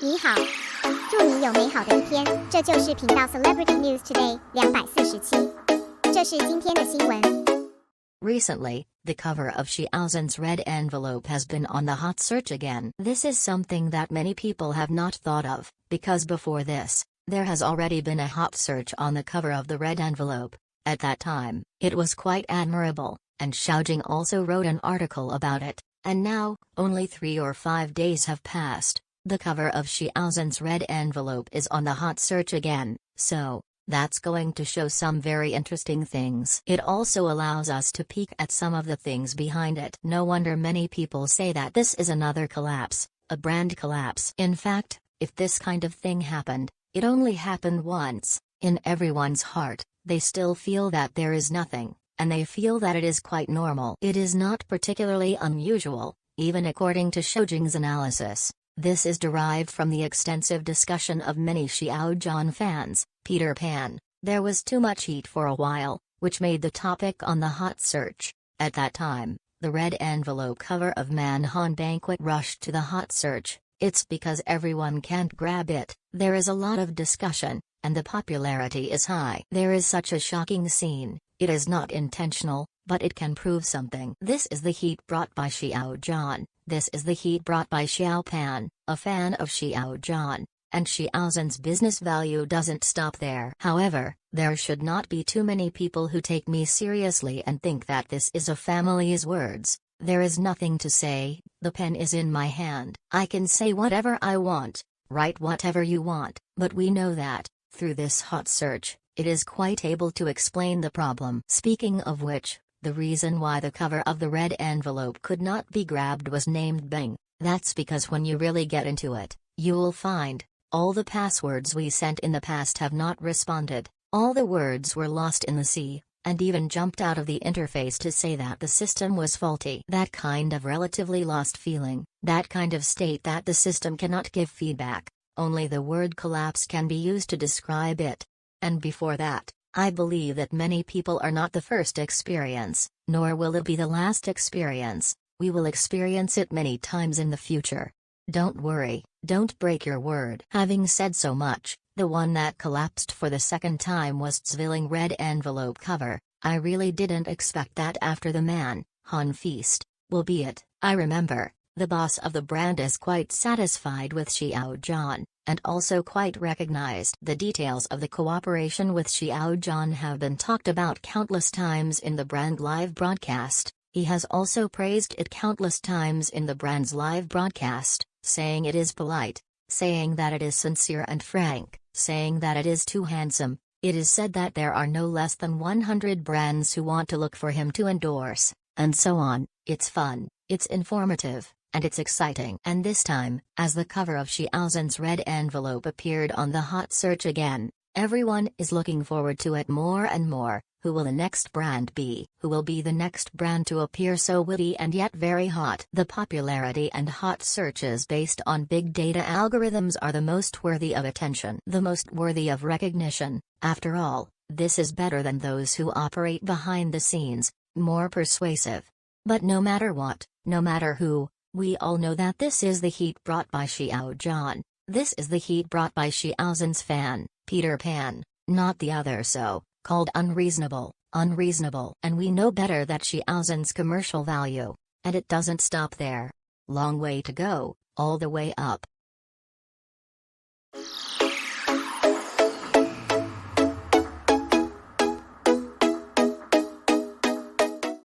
你好，祝你有美好的一天。这就是频道 Celebrity News Today 247。这是今天的新闻。Recently, the cover of Xiao Zhan's red envelope has been on the hot search again. This is something that many people have not thought of, because before this, there has already been a hot search on the cover of the red envelope. At that time, it was quite admirable, and Xiao Zhan also wrote an article about it. And now, only 3 or 5 days have passed, the cover of Xiao Zhan's red envelope is on the hot search again, so that's going to show some very interesting things. It also allows us to peek at some of the things behind it. No wonder many people say that this is another collapse, a brand collapse. In fact, if this kind of thing happened, it only happened once, in everyone's heart, they still feel that there is nothing, and they feel that it is quite normal. It is not particularly unusual, even according to Xiao Zhan's analysis. This is derived from the extensive discussion of many Xiao Zhan fans. Peter Pan, there was too much heat for a while, which made the topic on the hot search. At that time, the red envelope cover of Manhan Banquet rushed to the hot search. It's because everyone can't grab it. There is a lot of discussion, and the popularity is high. There is such a shocking scene. It is not intentional, but it can prove something. This is the heat brought by Xiao Zhan. This is the heat brought by Xiao Pan, a fan of Xiao Zhan. And Xiao Zhan's business value doesn't stop there. However, there should not be too many people who take me seriously and think that this is a family's words. There is nothing to say, the pen is in my hand. I can say whatever I want, write whatever you want, but we know that, through this hot search, it is quite able to explain the problem. Speaking of which, the reason why the cover of the red envelope could not be grabbed was named Bing. That's because when you really get into it, you will find all the passwords we sent in the past have not responded, all the words were lost in the sea, and even jumped out of the interface to say that the system was faulty. That kind of relatively lost feeling, that kind of state that the system cannot give feedback, only the word collapse can be used to describe it. And before that, I believe that many people are not the first experience, nor will it be the last experience. We will experience it many times in the future. Don't worry, don't break your word. Having said so much, the one that collapsed for the second time was Zwilling red envelope cover. I really didn't expect that after the Manhan feast. Will be it. I remember, the boss of the brand is quite satisfied with Xiao Zhan, and also quite recognized. The details of the cooperation with Xiao Zhan have been talked about countless times in the brand live broadcast. He has also praised it countless times in the brand's live broadcast, saying it is polite, saying that it is sincere and frank, saying that it is too handsome. It is said that there are no less than 100 brands who want to look for him to endorse, and so on. It's fun, it's informative, and it's exciting. And this time, as the cover of Xiao Zhan's red envelope appeared on the hot search again, everyone is looking forward to it more and more. Who will the next brand be? Who will be the next brand to appear so witty and yet very hot? The popularity and hot searches based on big data algorithms are the most worthy of attention, the most worthy of recognition. After all, this is better than those who operate behind the scenes, more persuasive. But no matter what, no matter who, we all know that this is the heat brought by Xiao Zhan. This is the heat brought by Xiao Zhan's fan, Peter Pan, not the other so-called unreasonable, and we know better that Xiao Zhan's commercial value, and it doesn't stop there. Long way to go, all the way up.